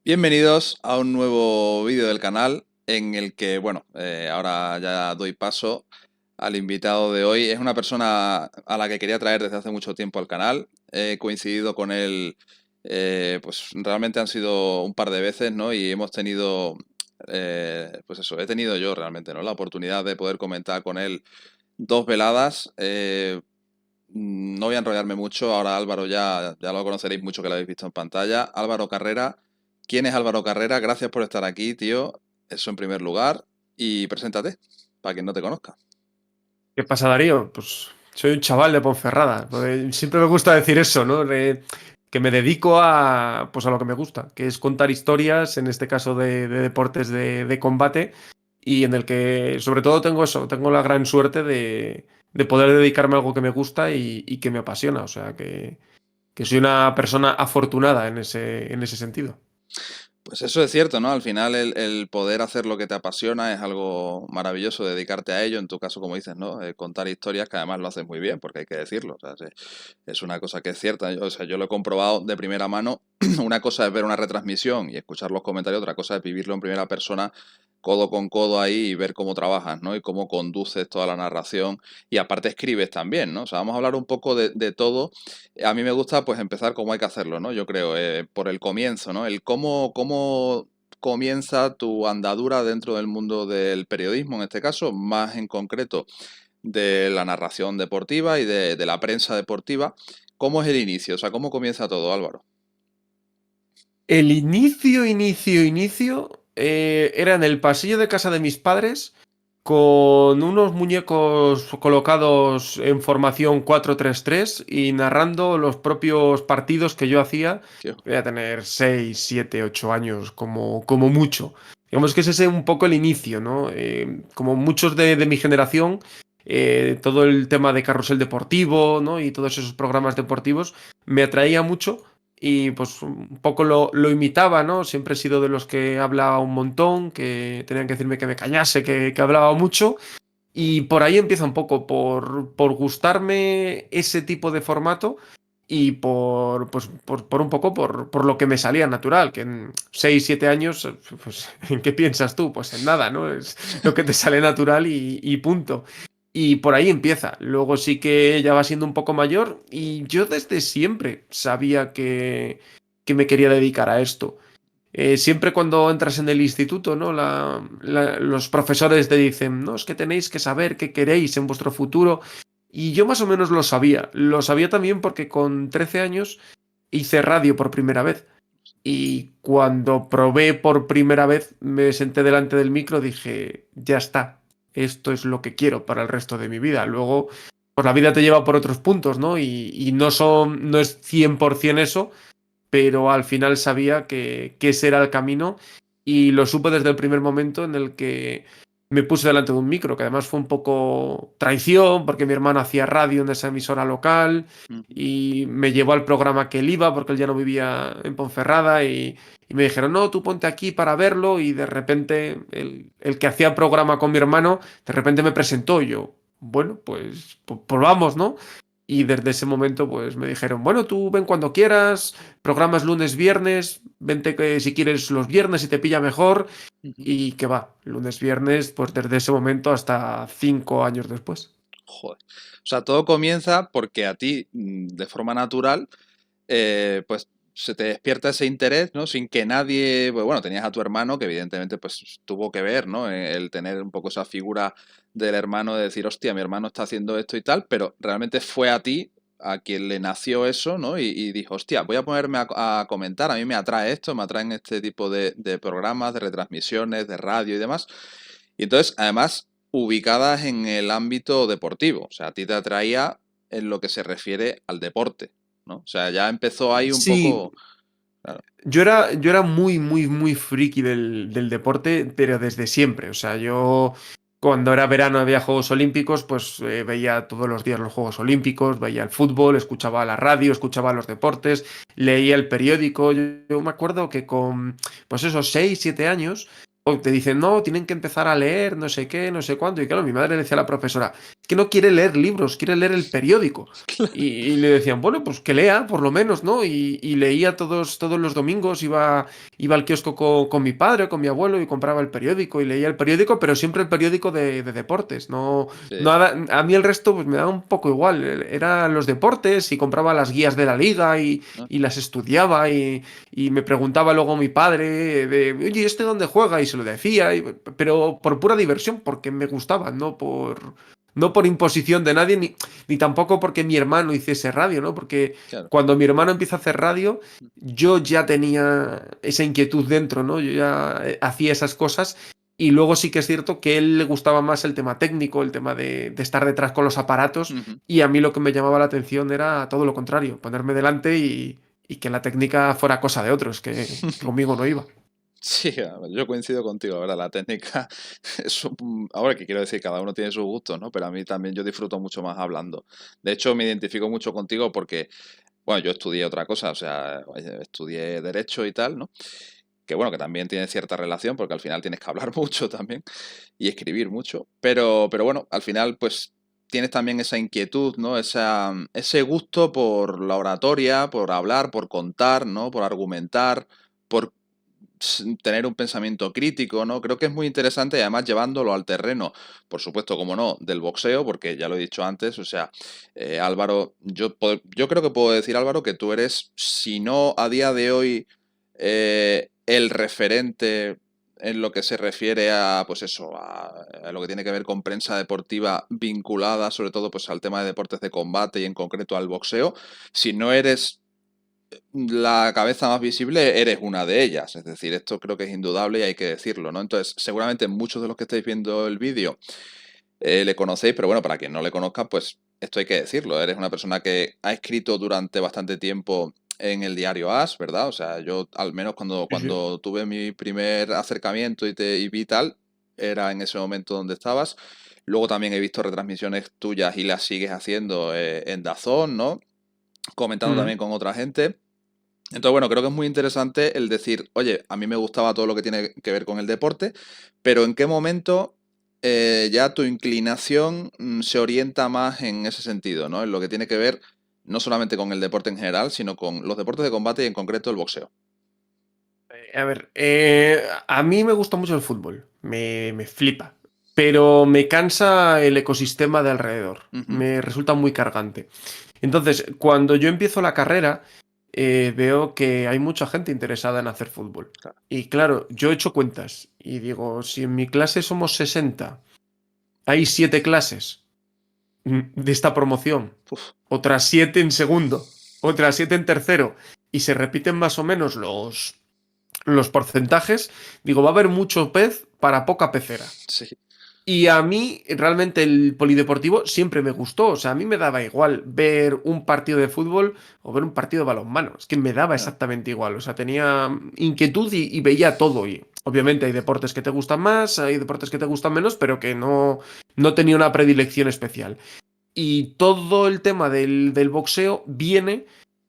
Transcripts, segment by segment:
Bienvenidos a un nuevo vídeo del canal en el que, bueno, ahora ya doy paso al invitado de hoy. Es una persona a la que quería traer desde hace mucho tiempo al canal. He coincidido con él, pues realmente han sido un par de veces, ¿no? Y hemos tenido, pues eso, he tenido yo realmente, ¿no? La oportunidad de poder comentar con él dos veladas. No voy a enrollarme mucho, ahora Álvaro ya lo conoceréis mucho que lo habéis visto en pantalla. Álvaro Carrera, ¿quién es Álvaro Carrera? Gracias por estar aquí, tío. Eso en primer lugar. Y preséntate, para quien no te conozca. ¿Qué pasa, Darío? Pues soy un chaval de Ponferrada. Siempre me gusta decir eso, ¿no? Que me dedico pues a lo que me gusta, que es contar historias, en este caso de deportes de combate, y en el que sobre todo tengo la gran suerte de poder dedicarme a algo que me gusta y que me apasiona. O sea, que soy una persona afortunada en ese sentido. Pues eso es cierto, ¿no? Al final el poder hacer lo que te apasiona es algo maravilloso, dedicarte a ello, en tu caso, como dices, ¿no? Contar historias que además lo haces muy bien, porque hay que decirlo. O sea, es una cosa que es cierta. O sea, yo lo he comprobado de primera mano. Una cosa es ver una retransmisión y escuchar los comentarios, otra cosa es vivirlo en primera persona, codo con codo ahí y ver cómo trabajas, ¿no? Y cómo conduces toda la narración y aparte escribes también, ¿no? O sea, vamos a hablar un poco de todo. A mí me gusta pues empezar como hay que hacerlo, ¿no? Yo creo, por el comienzo, ¿no? El cómo comienza tu andadura dentro del mundo del periodismo, en este caso, más en concreto de la narración deportiva y de la prensa deportiva. ¿Cómo es el inicio? O sea, ¿cómo comienza todo, Álvaro? El inicio era en el pasillo de casa de mis padres con unos muñecos colocados en formación 4-3-3 y narrando los propios partidos que yo hacía. Tío, Voy a tener 6 7 8 años como mucho. Digamos que ese es un poco el inicio, ¿no? Como muchos de mi generación, todo el tema de carrusel deportivo, ¿no? Y todos esos programas deportivos me atraía mucho y pues un poco lo imitaba, ¿no? Siempre he sido de los que hablaba un montón, que tenían que decirme que me callase, que hablaba mucho. Y por ahí empieza un poco, por gustarme ese tipo de formato y por un poco por lo que me salía natural, que en 6 7 años, pues, ¿en qué piensas tú? Pues en nada, ¿no? Es lo que te sale natural y punto. Y por ahí empieza. Luego sí que ya va siendo un poco mayor y yo desde siempre sabía que me quería dedicar a esto. Siempre cuando entras en el instituto, ¿no? Los profesores te dicen, no, es que tenéis que saber qué queréis en vuestro futuro. Y yo más o menos lo sabía. Lo sabía también porque con 13 años hice radio por primera vez. Y cuando probé por primera vez, me senté delante del micro, dije, ya está, esto es lo que quiero para el resto de mi vida. Luego, pues la vida te lleva por otros puntos, ¿no? Y no es 100% eso, pero al final sabía que ese era el camino y lo supe desde el primer momento en el que me puse delante de un micro, que además fue un poco traición porque mi hermano hacía radio en esa emisora local ujú. y me llevó al programa que él iba porque él ya no vivía en Ponferrada y me dijeron, no, tú ponte aquí para verlo y de repente el que hacía programa con mi hermano, de repente me presentó y yo, bueno, pues vamos, ¿no? Y desde ese momento, pues me dijeron, bueno, tú ven cuando quieras, programas lunes, viernes, vente que si quieres los viernes si te pilla mejor. Ujú. Y que va, lunes, viernes, pues desde ese momento hasta 5 años después. Joder. O sea, todo comienza porque a ti, de forma natural, pues se te despierta ese interés, ¿no? Sin que nadie, pues bueno, tenías a tu hermano que evidentemente pues tuvo que ver, ¿no? El tener un poco esa figura del hermano de decir, hostia, mi hermano está haciendo esto y tal, pero realmente fue a ti a quien le nació eso, ¿no? Y dijo, hostia, voy a ponerme a comentar, a mí me atrae esto, me atraen este tipo de programas, de retransmisiones, de radio y demás. Y entonces, además, ubicadas en el ámbito deportivo, o sea, a ti te atraía en lo que se refiere al deporte, ¿no? O sea, ya empezó ahí un Sí, poco. Claro. yo era muy friki del deporte, pero desde siempre. O sea, yo cuando era verano había Juegos Olímpicos, pues veía todos los días los Juegos Olímpicos, veía el fútbol, escuchaba la radio, escuchaba los deportes, leía el periódico. Yo me acuerdo que con, pues esos 6 7 años, te dicen, no, tienen que empezar a leer, no sé qué, no sé cuánto. Y claro, mi madre le decía a la profesora, que no quiere leer libros, quiere leer el periódico. Y le decían, bueno, pues que lea, por lo menos, ¿no? Y leía todos los domingos, iba al kiosco con mi padre, con mi abuelo, y compraba el periódico, y leía el periódico, pero siempre el periódico de deportes. No, Sí, nada, a mí el resto pues me daba un poco igual. Eran los deportes, y compraba las guías de la liga, ¿no? y las estudiaba, y me preguntaba luego mi padre oye, ¿este dónde juega? Y se lo decía, pero por pura diversión, porque me gustaba, no por imposición de nadie, ni tampoco porque mi hermano hiciese radio, ¿no? Porque Claro. cuando mi hermano empieza a hacer radio, yo ya tenía esa inquietud dentro, ¿no? Yo ya hacía esas cosas. Y luego sí que es cierto que a él le gustaba más el tema técnico, el tema de estar detrás con los aparatos, Ujú. y a mí lo que me llamaba la atención era todo lo contrario, ponerme delante y que la técnica fuera cosa de otros, que conmigo no iba. Sí, yo coincido contigo, ¿verdad? La técnica, ahora que quiero decir, cada uno tiene sus gustos, ¿no? Pero a mí también yo disfruto mucho más hablando. De hecho, me identifico mucho contigo porque, bueno, yo estudié otra cosa, o sea, estudié Derecho y tal, ¿no? Que bueno, que también tiene cierta relación porque al final tienes que hablar mucho también y escribir mucho. Pero bueno, al final, pues tienes también esa inquietud, ¿no? Ese gusto por la oratoria, por hablar, por contar, ¿no? Por argumentar, por tener un pensamiento crítico, ¿no? Creo que es muy interesante y además llevándolo al terreno, por supuesto, como no, del boxeo, porque ya lo he dicho antes, o sea, Álvaro, yo creo que puedo decir, Álvaro, que tú eres, si no a día de hoy, el referente en lo que se refiere a, pues eso, a lo que tiene que ver con prensa deportiva vinculada, sobre todo, pues al tema de deportes de combate y en concreto al boxeo, si no eres la cabeza más visible, eres una de ellas. Es decir, esto creo que es indudable y hay que decirlo, ¿no? Entonces, seguramente muchos de los que estáis viendo el vídeo le conocéis, pero bueno, para quien no le conozca, pues esto hay que decirlo. Eres una persona que ha escrito durante bastante tiempo en el diario AS, ¿verdad? O sea, yo al menos cuando, Sí, sí. cuando tuve mi primer acercamiento y vi tal, era en ese momento donde estabas. Luego también he visto retransmisiones tuyas y las sigues haciendo en DAZN, ¿no? Comentando Mm. también con otra gente. Entonces, bueno, creo que es muy interesante el decir, oye, a mí me gustaba todo lo que tiene que ver con el deporte, pero ¿en qué momento ya tu inclinación se orienta más en ese sentido, ¿no? En lo que tiene que ver no solamente con el deporte en general, sino con los deportes de combate y en concreto el boxeo. A ver, a mí me gusta mucho el fútbol, me flipa, pero me cansa el ecosistema de alrededor, Ujú, me resulta muy cargante. Entonces, cuando yo empiezo la carrera, veo que hay mucha gente interesada en hacer fútbol. claro. Y claro, yo he hecho cuentas y digo, si en mi clase somos 60, hay 7 clases de esta promoción, Uf, otras 7 en segundo, otras 7 en tercero, y se repiten más o menos los porcentajes, digo, va a haber mucho pez para poca pecera. sí, Y a mí realmente el polideportivo siempre me gustó, o sea, a mí me daba igual ver un partido de fútbol o ver un partido de balonmano, es que me daba ya, exactamente igual, o sea, tenía inquietud y veía todo. Y obviamente hay deportes que te gustan más, hay deportes que te gustan menos, pero que no tenía una predilección especial. Y todo el tema del boxeo viene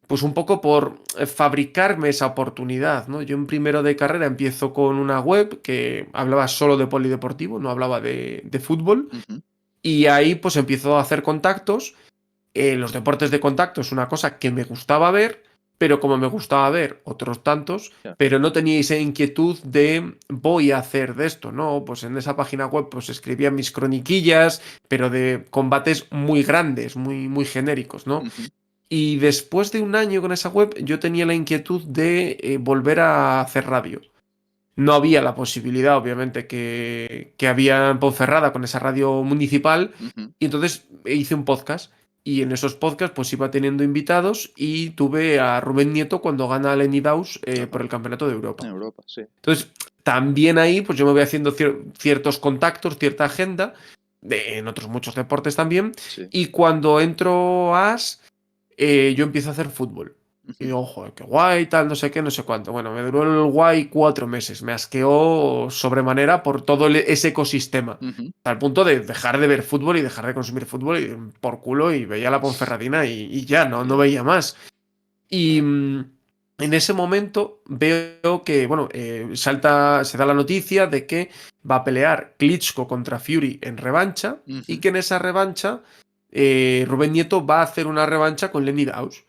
pues un poco por fabricarme esa oportunidad, ¿no? Yo en primero de carrera empiezo con una web que hablaba solo de polideportivo, no hablaba de fútbol, ujú, y ahí pues empiezo a hacer contactos. Los deportes de contacto es una cosa que me gustaba ver, pero como me gustaba ver otros tantos, ya, pero no tenía esa inquietud de voy a hacer de esto, ¿no? Pues en esa página web pues escribía mis croniquillas, pero de combates muy grandes, muy genéricos, ¿no? ujú, Y después de un año con esa web, yo tenía la inquietud de volver a hacer radio. No había la posibilidad, obviamente, que había en Ponferrada con esa radio municipal. ujú, Y entonces hice un podcast. Y en esos podcasts, pues iba teniendo invitados. Y tuve a Rubén Nieto cuando gana Lenny Daus ajá, por el Campeonato de en Europa. Europa, sí, Entonces, también ahí, pues yo me voy haciendo ciertos contactos, cierta agenda. En otros muchos deportes también. sí, Y cuando entro a AS yo empiezo a hacer fútbol. Y ujú, digo, joder, qué guay, tal, no sé qué, no sé cuánto. Bueno, me duró el guay 4 meses. Me asqueó sobremanera por todo ese ecosistema. ujú, Al punto de dejar de ver fútbol y dejar de consumir fútbol y, por culo y veía la Ponferradina y ya, no ya, veía más. Y, En ese momento veo que, bueno, se da la noticia de que va a pelear Klitschko contra Fury en revancha y Ujú. que en esa revancha Rubén Nieto va a hacer una revancha con Lenny Daus.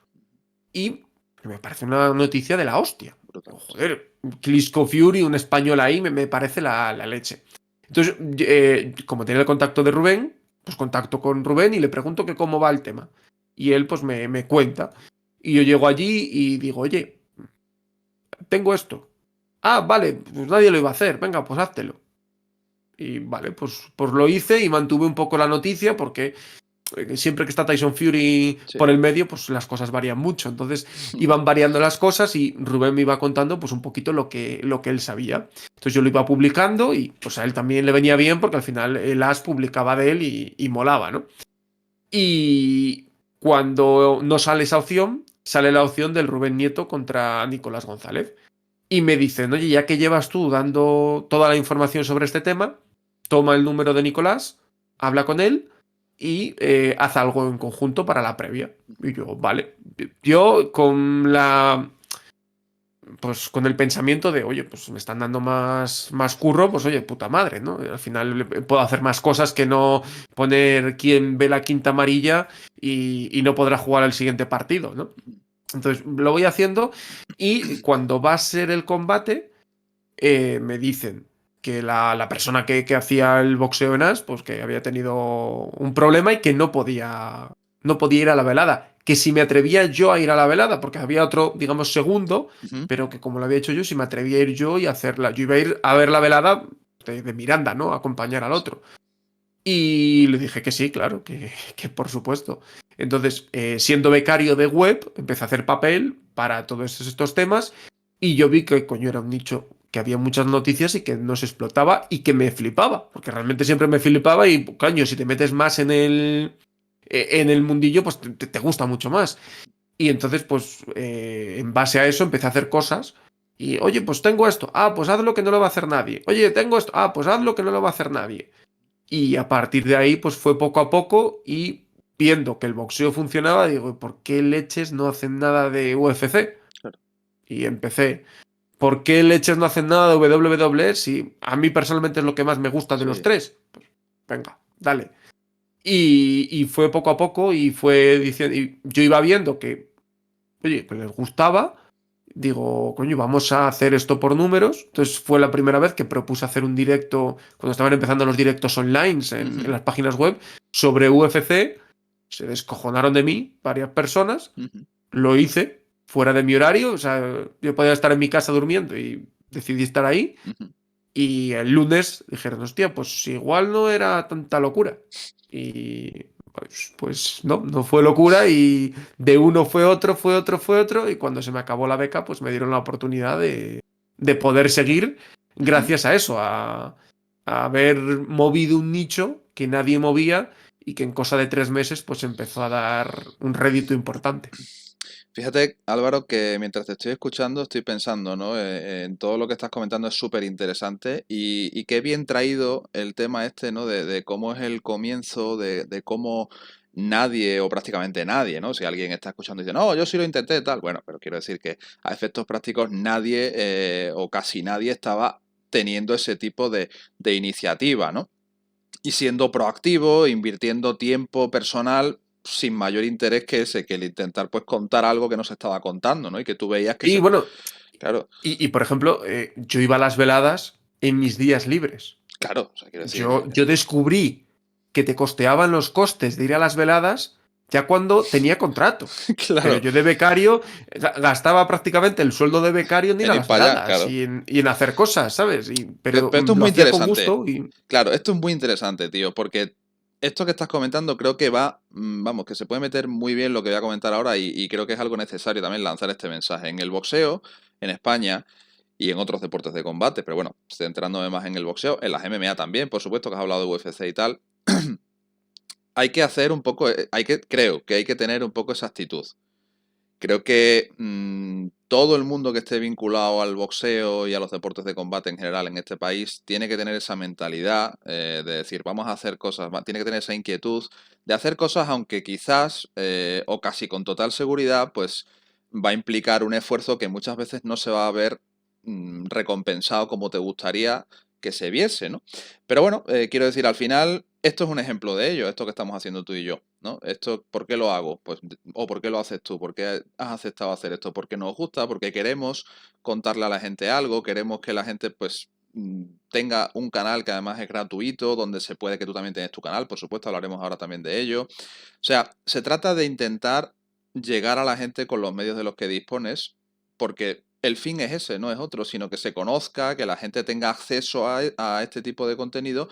Y me parece una noticia de la hostia. Brutal, sí. Joder, Klitschko Fury, un español ahí, me parece la leche. Entonces, como tenía el contacto de Rubén, pues contacto con Rubén y le pregunto que cómo va el tema. Y él pues me cuenta. Y yo llego allí y digo, oye, tengo esto. Ah, vale, pues nadie lo iba a hacer. Venga, pues háztelo. Y vale, pues lo hice y mantuve un poco la noticia porque siempre que está Tyson Fury Sí. por el medio, pues las cosas varían mucho. Entonces iban variando las cosas y Rubén me iba contando pues un poquito lo que él sabía. Entonces yo lo iba publicando y pues a él también le venía bien porque al final el As publicaba de él y molaba, ¿no? Y cuando no sale esa opción, sale la opción del Rubén Nieto contra Nicolás González. Y me dicen, oye, ya que llevas tú dando toda la información sobre este tema, toma el número de Nicolás, habla con él y haz algo en conjunto para la previa. Y yo, vale. Yo pues con el pensamiento de, oye, pues me están dando más curro, pues oye, puta madre, ¿no? Al final puedo hacer más cosas que no poner quien ve la quinta amarilla y no podrá jugar al siguiente partido, ¿no? Entonces lo voy haciendo y cuando va a ser el combate, me dicen que la persona que hacía el boxeo en As, pues que había tenido un problema y que no podía ir a la velada. Que si me atrevía yo a ir a la velada, porque había otro, digamos, segundo, Ujú. pero que como lo había hecho yo, si me atrevía a ir yo y hacerla. Yo iba a ir a ver la velada de Miranda, ¿no? A acompañar al Sí. otro. Y le dije que sí, claro, que por supuesto. Entonces, siendo becario de web, empecé a hacer papel para todos estos temas y yo vi que, coño, era un nicho que había muchas noticias y que no se explotaba y que me flipaba, porque realmente siempre me flipaba y, coño, si te metes más en el mundillo, pues te gusta mucho más. Y entonces, pues, en base a eso empecé a hacer cosas. Y, oye, pues tengo esto. Ah, pues haz lo que no lo va a hacer nadie. Oye, tengo esto. Ah, pues haz lo que no lo va a hacer nadie. Y a partir de ahí, pues fue poco a poco y viendo que el boxeo funcionaba, digo, ¿por qué leches no hacen nada de UFC? Claro. Y empecé. ¿Por qué leches no hacen nada de WWE si a mí personalmente es lo que más me gusta de los Sí. tres? Pues venga, dale. Y fue poco a poco y fue diciendo, y yo iba viendo que, oye, que les gustaba. Digo, coño, vamos a hacer esto por números. Entonces fue la primera vez que propuse hacer un directo, cuando estaban empezando los directos online en Ujú. las páginas web, sobre UFC. Se descojonaron de mí varias personas. Ujú. Lo hice fuera de mi horario. O sea, yo podía estar en mi casa durmiendo y decidí estar ahí. Ujú. Y el lunes dijeron, hostia, pues igual no era tanta locura. Y pues no fue locura y de uno fue otro, fue otro, fue otro. Y cuando se me acabó la beca, pues me dieron la oportunidad de poder seguir Ujú. gracias a eso, a haber movido un nicho que nadie movía y que en cosa de 3 meses pues empezó a dar un rédito importante. Fíjate, Álvaro, que mientras te estoy escuchando estoy pensando, ¿no? En todo lo que estás comentando es súper interesante y qué bien traído el tema este, ¿no? De cómo es el comienzo, de cómo nadie o prácticamente nadie, ¿no? Si alguien está escuchando y dice, no, yo sí lo intenté, tal. Bueno, pero quiero decir que a efectos prácticos nadie o casi nadie estaba teniendo ese tipo de iniciativa, ¿no? Y siendo proactivo, invirtiendo tiempo personal sin mayor interés que ese, que el intentar pues contar algo que no se estaba contando, ¿no? Y que tú veías que Y se... bueno, Claro, por ejemplo, yo iba a las veladas en mis días libres. claro, o sea, quiero decir... Yo descubrí que te costeaban los costes de ir a las veladas ya cuando tenía contrato. Pero claro, yo de becario gastaba prácticamente el sueldo de becario en ir en a ir las para allá, veladas claro. y en hacer cosas, ¿sabes? Pero Pero esto es lo muy hacía con interesante. gusto y... Claro, esto es muy interesante, tío, porque esto que estás comentando creo que va, vamos, que se puede meter muy bien lo que voy a comentar ahora y creo que es algo necesario también lanzar este mensaje. En el boxeo, en España y en otros deportes de combate, pero bueno, centrándome más en el boxeo, en las MMA también, por supuesto que has hablado de UFC y tal, hay que hacer un poco, creo que hay que tener un poco esa actitud. Creo que todo el mundo que esté vinculado al boxeo y a los deportes de combate en general en este país tiene que tener esa mentalidad de decir, vamos a hacer cosas, tiene que tener esa inquietud de hacer cosas aunque quizás o casi con total seguridad, pues va a implicar un esfuerzo que muchas veces no se va a ver recompensado como te gustaría que se viese, ¿no? Pero bueno, quiero decir, al final, esto es un ejemplo de ello, esto que estamos haciendo tú y yo, ¿no? Esto, ¿por qué lo hago? Pues, o ¿por qué lo haces tú? ¿Por qué has aceptado hacer esto? Porque nos gusta, porque queremos contarle a la gente algo, queremos que la gente, pues, tenga un canal que además es gratuito, donde se puede que tú también tengas tu canal, por supuesto, hablaremos ahora también de ello. O sea, se trata de intentar llegar a la gente con los medios de los que dispones, porque el fin es ese, no es otro, sino que se conozca, que la gente tenga acceso a este tipo de contenido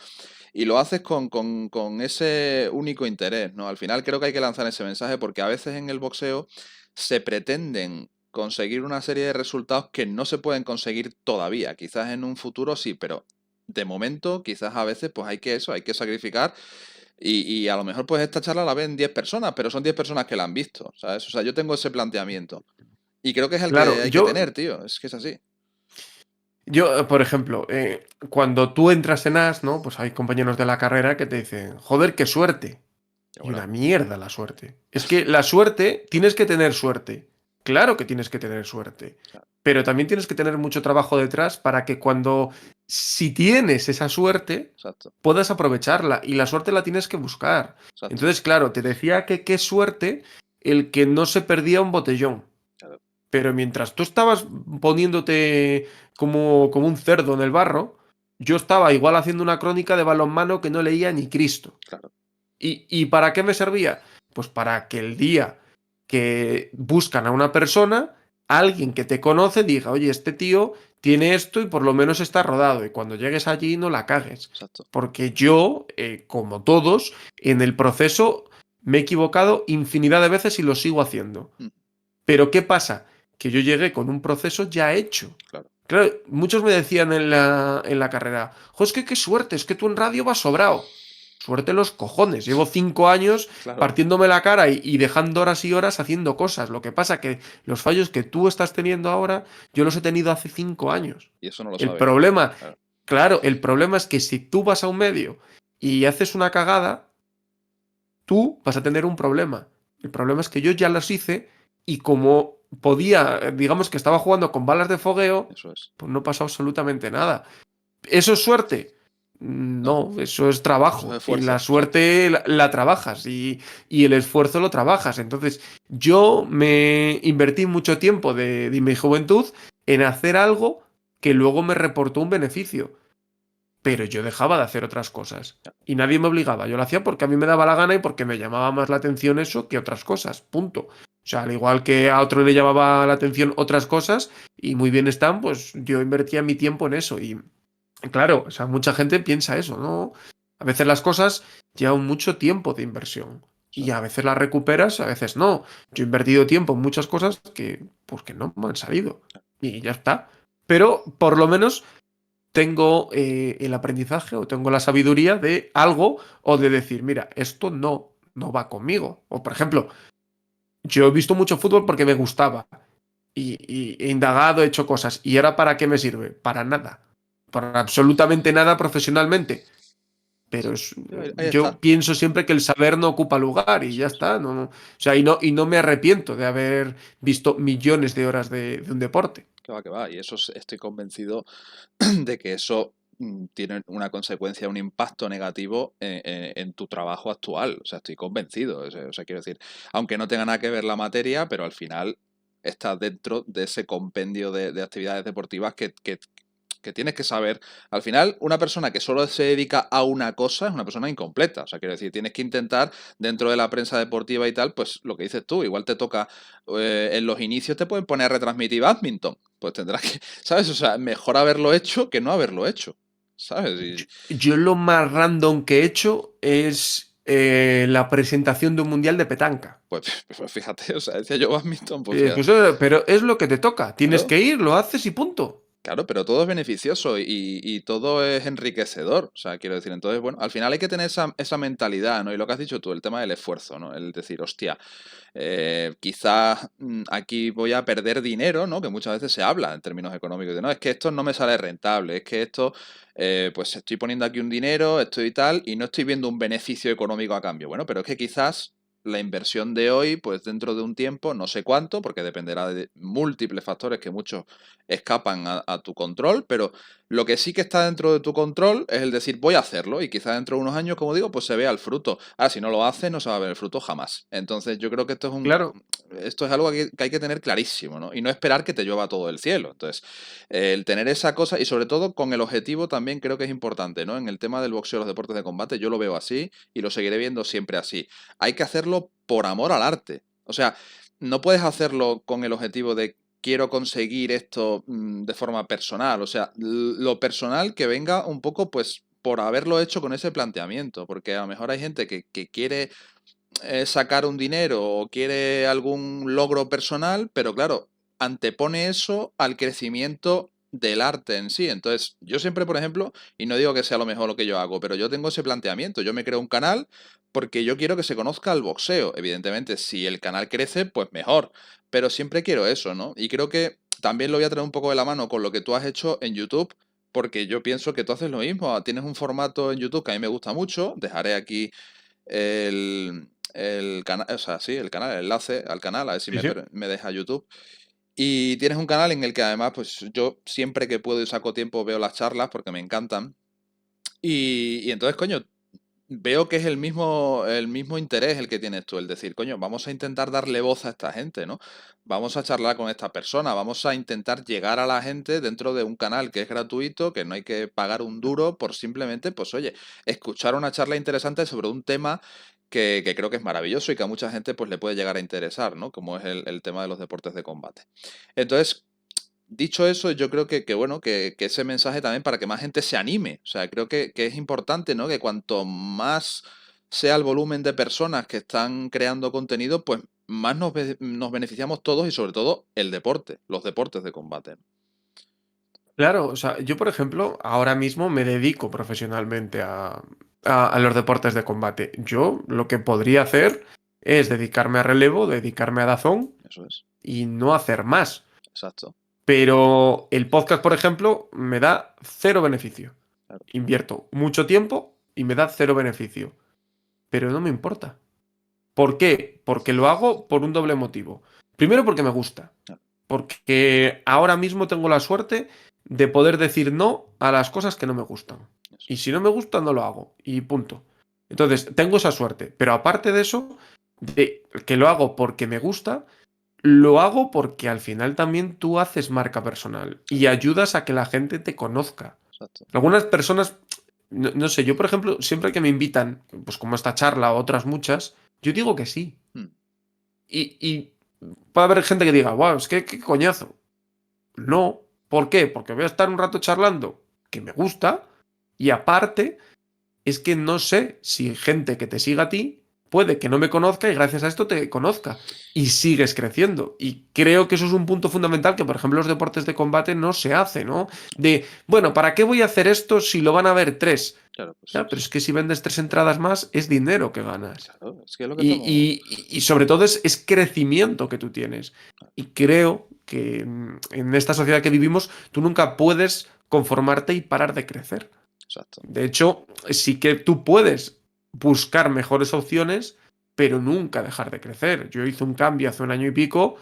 y lo haces con ese único interés, ¿no? Al final creo que hay que lanzar ese mensaje porque a veces en el boxeo se pretenden conseguir una serie de resultados que no se pueden conseguir todavía. Quizás en un futuro sí, pero de momento quizás a veces pues hay que eso, hay que sacrificar y a lo mejor pues esta charla la ven 10 personas, pero son 10 personas que la han visto, ¿sabes? O sea, yo tengo ese planteamiento. Y creo que es el que Claro, hay que tener, tío. Es que es así. por ejemplo, cuando tú entras en AS, ¿no? Pues hay compañeros de la carrera que te dicen, joder, qué suerte. Qué Y una bueno. mierda la suerte. Es que la suerte, tienes que tener suerte. Claro que tienes que tener suerte. Claro, Pero también tienes que tener mucho trabajo detrás para que cuando, si tienes esa suerte, exacto, puedas aprovecharla. Y la suerte la tienes que buscar. exacto. Entonces, claro, te decía que qué suerte el que no se perdía un botellón. Claro, Pero mientras tú estabas poniéndote como un cerdo en el barro, yo estaba igual haciendo una crónica de balonmano que no leía ni Cristo. claro, ¿Y para qué me servía? Pues para que el día que buscan a una persona, alguien que te conoce diga, oye, este tío tiene esto y por lo menos está rodado. Y cuando llegues allí no la cagues. exacto. Porque yo, como todos, en el proceso me he equivocado infinidad de veces y lo sigo haciendo. Mm, Pero ¿qué pasa? Que yo llegué con un proceso ya hecho. claro, Claro, muchos me decían en la carrera, jo, es que qué suerte, es que tú en radio vas sobrado. Suerte los cojones. Llevo 5 años claro. partiéndome la cara y dejando horas y horas haciendo cosas. Lo que pasa que los fallos que tú estás teniendo ahora, yo los he tenido hace 5 años. Y eso no lo El sabe él. problema, Claro, claro, el problema es que si tú vas a un medio y haces una cagada, tú vas a tener un problema. El problema es que yo ya los hice y como podía, digamos que estaba jugando con balas de fogueo, eso es. pues no pasó absolutamente nada. ¿Eso es suerte? No, No, eso es eso es trabajo. Y la esfuerzo. Exacto. suerte la trabajas y el esfuerzo lo trabajas. Entonces, yo me invertí mucho tiempo de mi juventud en hacer algo que luego me reportó un beneficio. Pero yo dejaba de hacer otras cosas. Y nadie me obligaba. Yo lo hacía porque a mí me daba la gana y porque me llamaba más la atención eso que otras cosas. Punto. O sea, al igual que a otro le llamaba la atención otras cosas y muy bien están, pues yo invertía mi tiempo en eso. Y claro, o sea, mucha gente piensa eso, ¿no? A veces las cosas llevan mucho tiempo de inversión. Y a Exacto. veces las recuperas, a veces no. Yo he invertido tiempo en muchas cosas que, pues que no me han salido. Y ya está. Pero por lo menos tengo el aprendizaje o tengo la sabiduría de algo o de decir, mira, esto no va conmigo. O por ejemplo, yo he visto mucho fútbol porque me gustaba y he indagado, he hecho cosas. ¿Y ahora para qué me sirve? Para nada. Para absolutamente nada profesionalmente. Pero Ahí yo está. pienso siempre que el saber no ocupa lugar y Eso ya es. está. No, o sea, y no me arrepiento de haber visto millones de horas de un deporte. Que va, que va. Y eso estoy convencido de que eso tiene una consecuencia, un impacto negativo en tu trabajo actual. O sea, estoy convencido. O sea, quiero decir, aunque no tenga nada que ver la materia, pero al final estás dentro de ese compendio de actividades deportivas que tienes que saber. Al final, una persona que solo se dedica a una cosa es una persona incompleta. O sea, quiero decir, tienes que intentar, dentro de la prensa deportiva y tal, pues lo que dices tú, igual te toca, en los inicios te pueden poner a retransmitir badminton. Pues tendrás que, ¿sabes? O sea, mejor haberlo hecho que no haberlo hecho. ¿Sabes? Y, Yo lo más random que he hecho es la presentación de un mundial de petanca. pues, pues fíjate, o sea, decía yo badminton, pues Pues, fíjate. pero es lo que te toca. Tienes Claro. que ir, lo haces y punto. Claro, pero todo es beneficioso y todo es enriquecedor. O sea, quiero decir, entonces, bueno, al final hay que tener esa mentalidad, ¿no? Y lo que has dicho tú, el tema del esfuerzo, ¿no? El decir, hostia, quizás aquí voy a perder dinero, ¿no? Que muchas veces se habla en términos económicos de, no, es que esto no me sale rentable, es que esto, pues estoy poniendo aquí un dinero, estoy tal, y no estoy viendo un beneficio económico a cambio. Bueno, pero es que quizás la inversión de hoy, pues dentro de un tiempo, no sé cuánto, porque dependerá de múltiples factores que muchos escapan a tu control, pero lo que sí que está dentro de tu control es el decir, voy a hacerlo, y quizás dentro de unos años, como digo, pues se vea el fruto. Ahora, si no lo hace, no se va a ver el fruto jamás. Entonces, yo creo que Claro, esto es algo que hay que tener clarísimo, ¿no? Y no esperar que te llueva todo el cielo. Entonces, el tener esa cosa, y sobre todo con el objetivo también creo que es importante, ¿no? En el tema del boxeo, los deportes de combate, yo lo veo así y lo seguiré viendo siempre así. Hay que hacerlo por amor al arte. O sea, no puedes hacerlo con el objetivo de quiero conseguir esto de forma personal. O sea, lo personal que venga un poco, pues, por haberlo hecho con ese planteamiento. Porque a lo mejor hay gente que quiere sacar un dinero o quiere algún logro personal, pero claro, antepone eso al crecimiento del arte en sí. Entonces, yo siempre, por ejemplo, y no digo que sea lo mejor lo que yo hago, pero yo tengo ese planteamiento. Yo me creo un canal porque yo quiero que se conozca el boxeo. Evidentemente, si el canal crece, pues mejor. Pero siempre quiero eso, ¿no? Y creo que también lo voy a traer un poco de la mano con lo que tú has hecho en YouTube. Porque yo pienso que tú haces lo mismo. Tienes un formato en YouTube que a mí me gusta mucho. Dejaré aquí el canal, o sea, sí, el canal, el enlace al canal, a ver si sí, sí. me deja YouTube. Y tienes un canal en el que además, pues yo siempre que puedo y saco tiempo veo las charlas porque me encantan. Y entonces, coño, veo que es el mismo interés el que tienes tú, el decir, coño, vamos a intentar darle voz a esta gente, ¿no? Vamos a charlar con esta persona, vamos a intentar llegar a la gente dentro de un canal que es gratuito, que no hay que pagar un duro por simplemente, pues oye, escuchar una charla interesante sobre un tema que creo que es maravilloso y que a mucha gente pues le puede llegar a interesar, ¿no? Como es el tema de los deportes de combate. Entonces, dicho eso, yo creo bueno, que ese mensaje también para que más gente se anime. O sea, creo que es importante, ¿no? Que cuanto más sea el volumen de personas que están creando contenido, pues más nos beneficiamos todos y sobre todo el deporte, los deportes de combate. Claro, o sea, yo por ejemplo, ahora mismo me dedico profesionalmente a los deportes de combate. Yo lo que podría hacer es dedicarme a relevo, dedicarme a Dazón Eso es, y no hacer más. exacto. Pero el podcast, por ejemplo, me da cero beneficio. Claro, Invierto mucho tiempo y me da cero beneficio. Pero no me importa. ¿Por qué? Porque lo hago por un doble motivo. Primero porque me gusta. claro, Porque ahora mismo tengo la suerte de poder decir no a las cosas que no me gustan. eso Y es, si no me gustan, no lo hago. Y punto. Entonces, tengo esa suerte. Pero aparte de eso, de que lo hago porque me gusta, lo hago porque al final también tú haces marca personal y eso es, ayudas a que la gente te conozca. exacto. Algunas personas, no sé, yo por ejemplo, siempre que me invitan, pues como esta charla o otras muchas, yo digo que sí. Mm, Y puede haber gente que diga, wow, es que qué coñazo. No. ¿Por qué? Porque voy a estar un rato charlando que me gusta y aparte es que no sé si gente que te siga a ti puede que no me conozca y gracias a esto te conozca y sigues creciendo. Y creo que eso es un punto fundamental que, por ejemplo, los deportes de combate no se hace, ¿no? De, bueno, ¿para qué voy a hacer esto si lo van a ver tres? claro, pues Ya, pero es que si vendes tres entradas más, es dinero que ganas. claro, es que es lo que Y, estamos. y sobre todo es crecimiento que tú tienes. Y creo que en esta sociedad que vivimos, tú nunca puedes conformarte y parar de crecer. Exacto. De hecho, sí que tú puedes buscar mejores opciones, pero nunca dejar de crecer. Yo hice un cambio hace un año y pico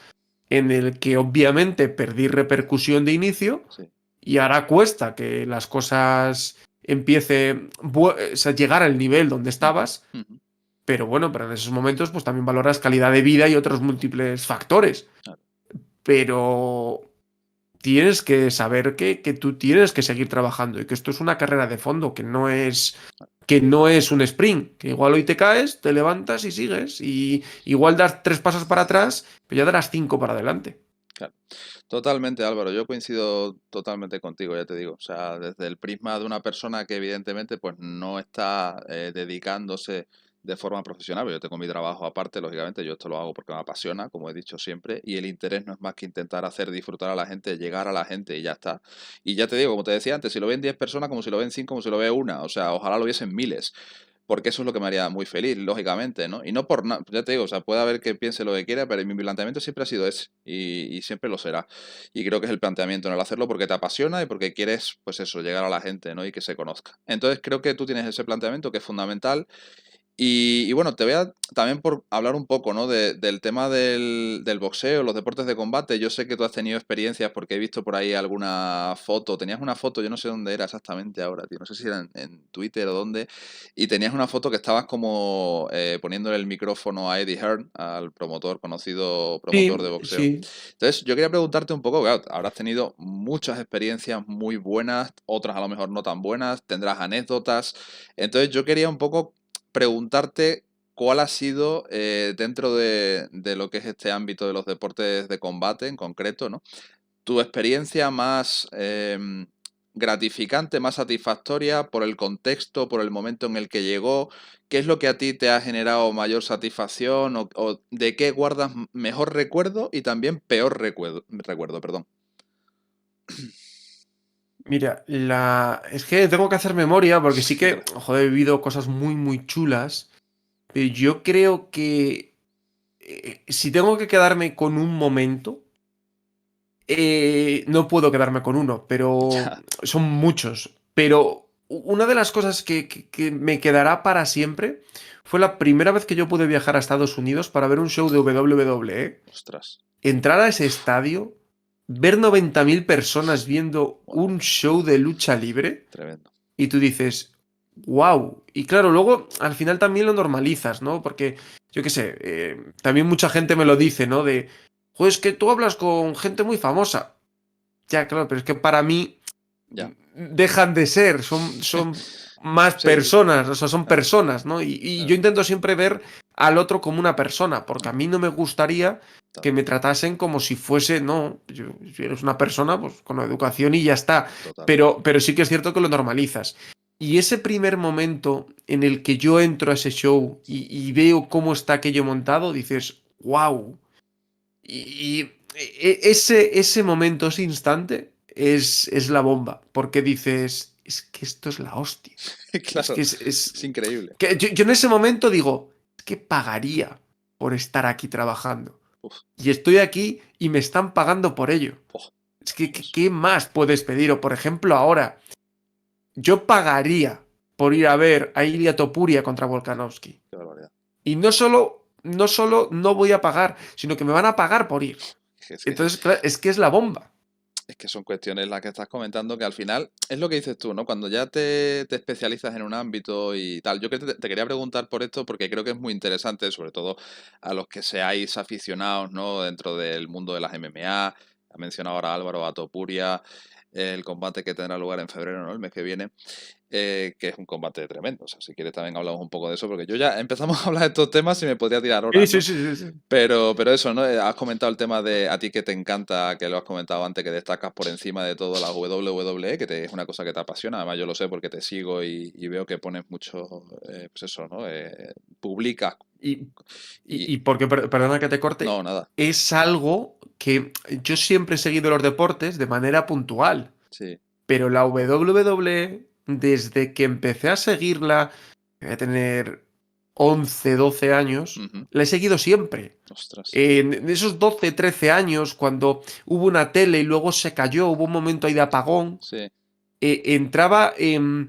en el que obviamente perdí repercusión de inicio Sí. y ahora cuesta que las cosas empiece o sea, llegar al nivel donde Ujú, estabas, ujú, pero bueno, pero en esos momentos pues también valoras calidad de vida y otros múltiples factores. claro, Pero tienes que saber que tú tienes que seguir trabajando y que esto es una carrera de fondo, que no es un sprint, que igual hoy te caes, te levantas y sigues, y igual das tres pasos para atrás, pero ya darás cinco para adelante. claro. Totalmente, Álvaro. Yo coincido totalmente contigo, ya te digo. O sea, desde el prisma de una persona que evidentemente pues no está dedicándose de forma profesional. Yo tengo mi trabajo aparte, lógicamente. Yo esto lo hago porque me apasiona, como he dicho siempre. Y el interés no es más que intentar hacer disfrutar a la gente, llegar a la gente y ya está. Y ya te digo, como te decía antes, si lo ven 10 personas, como si lo ven 5, como si lo ve una. O sea, ojalá lo viesen miles. Porque eso es lo que me haría muy feliz, lógicamente, ¿no? Y no por nada, ya te digo, o sea, puede haber que piense lo que quiera, pero mi planteamiento siempre ha sido ese y siempre lo será. Y creo que es el planteamiento en el hacerlo porque te apasiona y porque quieres, pues eso, llegar a la gente, ¿no? Y que se conozca. Entonces creo que tú tienes ese planteamiento que es fundamental Y bueno, te voy a también por hablar un poco, ¿no? Del tema del boxeo, los deportes de combate. Yo sé que tú has tenido experiencias porque he visto por ahí alguna foto. Tenías una foto, yo no sé dónde era exactamente ahora, tío. No sé si era en Twitter o dónde. Y tenías una foto que estabas como poniéndole el micrófono a Eddie Hearn, al promotor, conocido promotor de Sí, boxeo. sí. Entonces, yo quería preguntarte un poco, claro, habrás tenido muchas experiencias muy buenas, otras a lo mejor no tan buenas, tendrás anécdotas. Entonces, yo quería un poco preguntarte cuál ha sido, dentro de lo que es este ámbito de los deportes de combate en concreto, ¿no? Tu experiencia más gratificante, más satisfactoria por el contexto, por el momento en el que llegó. ¿Qué es lo que a ti te ha generado mayor satisfacción o de qué guardas mejor recuerdo y también peor recuerdo, perdón? Mira, es que tengo que hacer memoria porque sí que, Claro. joder, he vivido cosas muy, muy chulas, pero yo creo que si tengo que quedarme con un momento, no puedo quedarme con uno, pero Ya, son muchos. Pero una de las cosas que me quedará para siempre fue la primera vez que yo pude viajar a Estados Unidos para ver un show de WWE, ostras, entrar a ese estadio, ver 90.000 personas viendo madre un mía, show de lucha libre tremendo. y tú dices, wow. Y claro, luego al final también lo normalizas, ¿no? Porque, yo qué sé, también mucha gente me lo dice, ¿no? De, pues que tú hablas con gente muy famosa. Ya, claro, pero es que para mí Ya. dejan de ser, son más Sí, sí, personas, o sea, son claro, personas, ¿no? Y yo claro, intento siempre ver al otro como una persona, porque a claro, mí no me gustaría que total, me tratasen como si fuese, no, si eres una persona, pues con educación y ya está. total. Pero sí que es cierto que lo normalizas. Y ese primer momento en el que yo entro a ese show y veo cómo está aquello montado, dices, wow. Ese momento, ese instante, es la bomba. Porque dices, es que esto es la hostia. Es Claro, que es increíble. que yo en ese momento digo, es que pagaría por estar aquí trabajando. Uf, Y estoy aquí y me están pagando por ello. uf, Es que, pues, ¿qué más puedes pedir? O por ejemplo, ahora, yo pagaría por ir a ver a Ilia Topuria contra Volkanovski. qué barbaridad. Y no solo no voy a pagar, sino que me van a pagar por ir. Es que, Entonces, claro, es que es la bomba. es que son cuestiones las que estás comentando que al final es lo que dices tú, ¿no? Cuando ya te especializas en un ámbito y tal. Yo que te quería preguntar por esto porque creo que es muy interesante, sobre todo a los que seáis aficionados, ¿no? Dentro del mundo de las MMA. Ha mencionado ahora Álvaro a Topuria, el combate que tendrá lugar en febrero, ¿no? El mes que viene. Que es un combate tremendo. O sea, si quieres también hablamos un poco de eso, porque yo ya empezamos a hablar de estos temas y me podría tirar Sí, horas, sí, ¿no? sí, sí, sí. Pero eso, ¿no? Has comentado el tema de a ti que te encanta, que lo has comentado antes, que destacas por encima de todo la WWE, es una cosa que te apasiona. Además, yo lo sé porque te sigo y veo que pones mucho, pues eso, ¿no? Publicas Y, y... porque, perdona que te corte, No, nada. es algo que yo siempre he seguido los deportes de manera puntual, Sí. pero la WWE, desde que empecé a seguirla, voy a tener 11 12 años, Ujú. la he seguido siempre. Ostras. En esos 12 13 años, cuando hubo una tele y luego se cayó, hubo un momento ahí de apagón, Sí, entraba en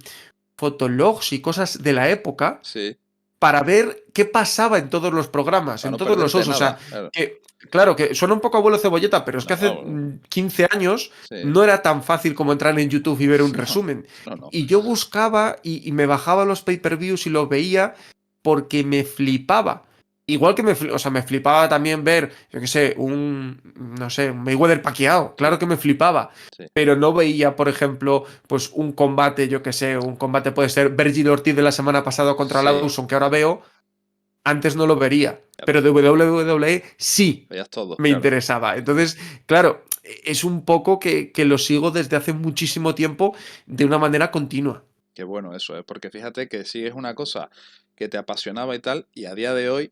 fotologs y cosas de la época sí. para ver qué pasaba en todos los programas, Para en no todos los perderte shows. O sea, nada, claro. que, claro, que suena un poco abuelo cebolleta, pero es que hace No, 15 años sí. no era tan fácil como entrar en YouTube y ver un No, resumen. no, no. Y yo buscaba y me bajaba los pay-per-views y los veía porque me flipaba. Igual que o sea, me flipaba también ver, yo qué sé, no sé, un Mayweather Pacquiao, Sí, claro que me flipaba, sí. pero no veía, por ejemplo, pues un combate, yo qué sé, un combate puede ser Virgil Ortiz de la semana pasada contra Sí, Lawson, que ahora veo, antes no lo vería, claro. pero de WWE sí Veías todo, me claro. interesaba. Entonces, claro, es un poco que lo sigo desde hace muchísimo tiempo de una manera continua. Qué bueno eso, ¿eh? Porque fíjate que sí es una cosa que te apasionaba y tal, y a día de hoy,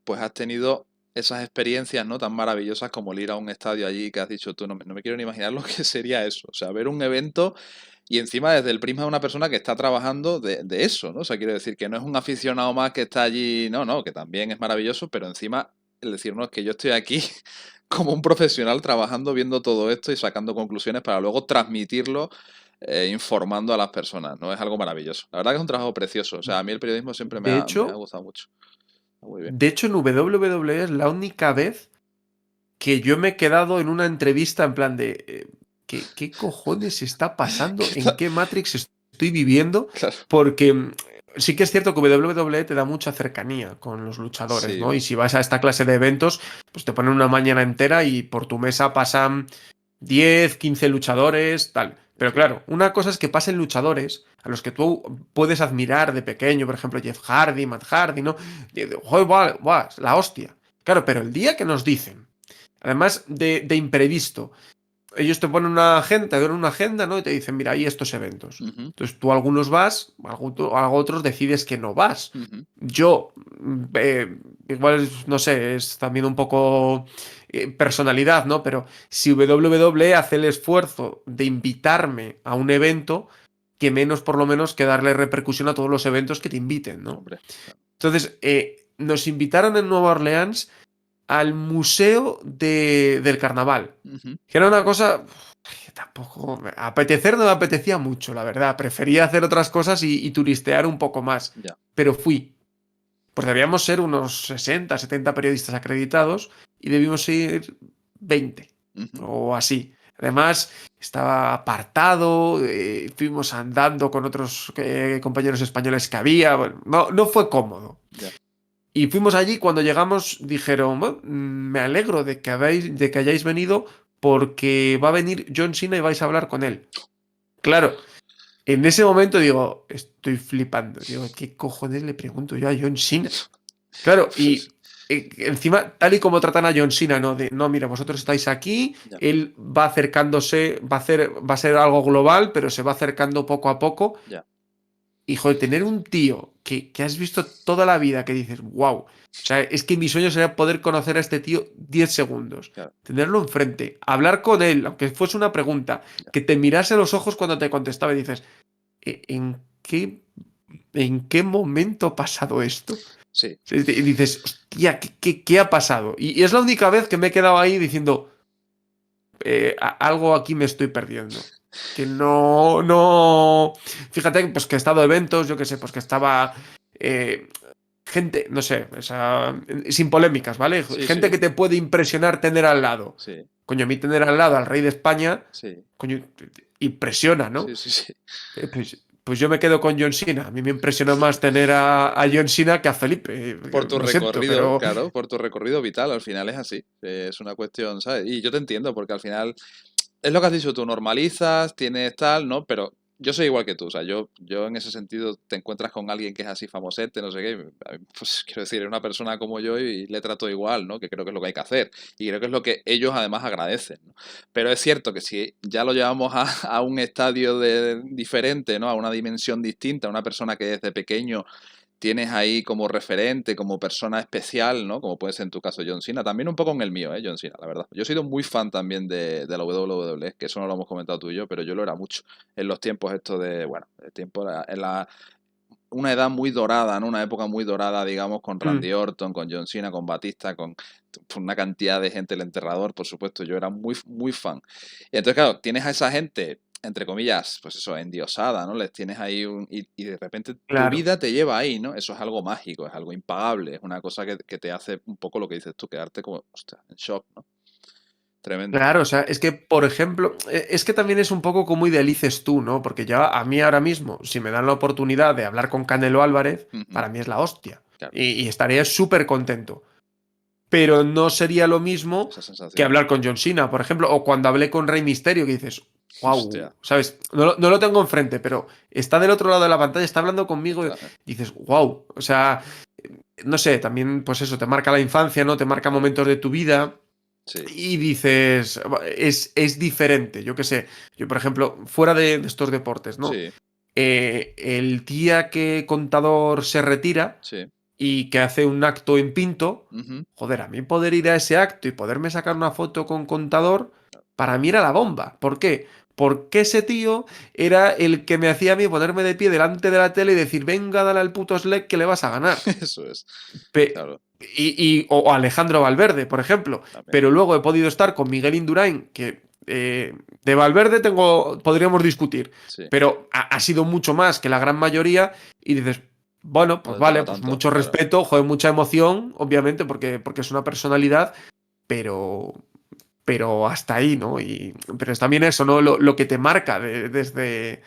pues has tenido esas experiencias, ¿no? Tan maravillosas como el ir a un estadio allí que has dicho tú, no me quiero ni imaginar lo que sería eso. O sea, ver un evento y encima desde el prisma de una persona que está trabajando de eso, ¿no? O sea, quiero decir que no es un aficionado más que está allí, no, que también es maravilloso, pero encima el decir, no, es que yo estoy aquí como un profesional trabajando, viendo todo esto y sacando conclusiones para luego transmitirlo informando a las personas, ¿no? Es algo maravilloso. La verdad que es un trabajo precioso. O sea, a mí el periodismo siempre De me ha hecho, gustado mucho. Está muy bien. de hecho, en WWE es la única vez que yo me he quedado en una entrevista en plan de ¿qué cojones está pasando? ¿Qué ¿En tal? qué Matrix estoy viviendo? Claro. Porque sí que es cierto que WWE te da mucha cercanía con los luchadores, Sí. ¿no? Y si vas a esta clase de eventos, pues te ponen una mañana entera y por tu mesa pasan 10, 15 luchadores, tal. Pero Sí. claro, una cosa es que pasen luchadores a los que tú puedes admirar de pequeño, por ejemplo, Jeff Hardy, Matt Hardy, ¿no? Y, "Joder, guau, guau, la hostia". Claro, pero el día que nos dicen, además de imprevisto, ellos te ponen te dan una agenda, ¿no? Y te dicen, mira, hay estos eventos. Ujú, Entonces tú a algunos vas, a otros decides que no vas. ujú. Yo, igual, no sé, es también un poco personalidad, ¿no? Pero si WWE hace el esfuerzo de invitarme a un evento, que menos por lo menos que darle repercusión a todos los eventos que te inviten, ¿no? Hombre, claro. Entonces, nos invitaron en Nueva Orleans al Museo del Carnaval. Ujú. Que era una cosa que tampoco... Apetecer no me apetecía mucho, la verdad. Prefería hacer otras cosas y turistear un poco más. Ya. Pero fui. Pues debíamos ser unos 60, 70 periodistas acreditados y debimos ir 20 Ujú. o así. Además, estaba apartado, fuimos andando con otros compañeros españoles que había. Bueno, no fue cómodo. Ya. Y fuimos allí, cuando llegamos dijeron, "Bueno, me alegro de que hayáis venido porque va a venir John Cena y vais a hablar con él". Claro, en ese momento digo, estoy flipando. Digo, ¿qué cojones le pregunto yo a John Cena? Claro, y encima, tal y como tratan a John Cena, ¿no? De, no, mira, vosotros estáis aquí, Ya. él va acercándose, va a ser algo global, pero se va acercando poco a poco. Ya. Y joder, tener un tío que has visto toda la vida que dices, wow. O sea, es que mi sueño sería poder conocer a este tío 10 segundos. Claro. Tenerlo enfrente, hablar con él, aunque fuese una pregunta, Ya. que te mirase a los ojos cuando te contestaba y dices, ¿en qué momento ha pasado esto? Sí. Y dices, hostia, ¿qué ha pasado? Y es la única vez que me he quedado ahí diciendo, algo aquí me estoy perdiendo. Que no. Fíjate, pues que he estado en eventos, yo qué sé, pues que estaba. eh, gente, no sé, o sea, sin polémicas, ¿vale? Sí, Gente sí. que te puede impresionar tener al lado. Sí. Coño, a mí tener al lado al rey de España, Sí. coño, impresiona, ¿no? Sí, sí, sí. Pues yo me quedo con John Cena. A mí me impresionó más tener a John Cena que a Felipe. Por tu Lo siento, recorrido, pero. claro, por tu recorrido vital, al final es así. Es una cuestión, ¿sabes? Y yo te entiendo, porque al final es lo que has dicho tú, normalizas, tienes tal, ¿no? Pero yo soy igual que tú, o sea, yo en ese sentido te encuentras con alguien que es así famosete, no sé qué, pues quiero decir, es una persona como yo y le trato igual, ¿no? Que creo que es lo que hay que hacer y creo que es lo que ellos además agradecen, ¿no? Pero es cierto que si ya lo llevamos a un estadio diferente, ¿no? A una dimensión distinta, a una persona que desde pequeño tienes ahí como referente, como persona especial, ¿no? Como puede ser en tu caso John Cena, también un poco en el mío, John Cena, la verdad. Yo he sido muy fan también de la WWE, que eso no lo hemos comentado tú y yo, pero yo lo era mucho en los tiempos estos de, bueno, el tiempo, una edad muy dorada, ¿no? Una época muy dorada, digamos, con Randy Mm, Orton, con John Cena, con Batista, con una cantidad de gente, el enterrador, por supuesto, yo era muy, muy fan. Y entonces, claro, tienes a esa gente, entre comillas, pues eso, endiosada, ¿no? Les tienes ahí y de repente tu claro. vida te lleva ahí, ¿no? Eso es algo mágico, es algo impagable, es una cosa que te hace un poco lo que dices tú, quedarte como, hostia, en shock, ¿no? Tremendo. Claro, o sea, es que, por ejemplo, es que también es un poco como idealices tú, ¿no? Porque ya a mí ahora mismo, si me dan la oportunidad de hablar con Canelo Álvarez, Ujú. para mí es la hostia. Claro, Y estaría súper contento. Pero no sería lo mismo esa que sensación. hablar con John Cena, por ejemplo, o cuando hablé con Rey Misterio, que dices, wow, Hostia, ¿sabes? No lo tengo enfrente, pero está del otro lado de la pantalla, está hablando conmigo, y claro, dices, wow, o sea, no sé, también, pues eso, te marca la infancia, ¿no? Te marca claro. momentos de tu vida. Sí, Y dices, es diferente, yo qué sé. Yo, por ejemplo, fuera de estos deportes, ¿no? sí, El día que Contador se retira sí. y que hace un acto en Pinto, Ujú. joder, a mí poder ir a ese acto y poderme sacar una foto con Contador, para mí era la bomba. ¿Por qué? Porque ese tío era el que me hacía a mí ponerme de pie delante de la tele y decir, venga, dale al puto Slek que le vas a ganar. Eso es, Pe- claro, o Alejandro Valverde, por ejemplo. también. Pero luego he podido estar con Miguel Indurain, que De Valverde podríamos discutir, Sí, pero ha sido mucho más que la gran mayoría y dices, bueno, no pues te toca vale, pues tanto, mucho claro. respeto, joder, mucha emoción, obviamente, porque es una personalidad, pero, pero hasta ahí, ¿no? Pero es también eso, ¿no? Lo que te marca desde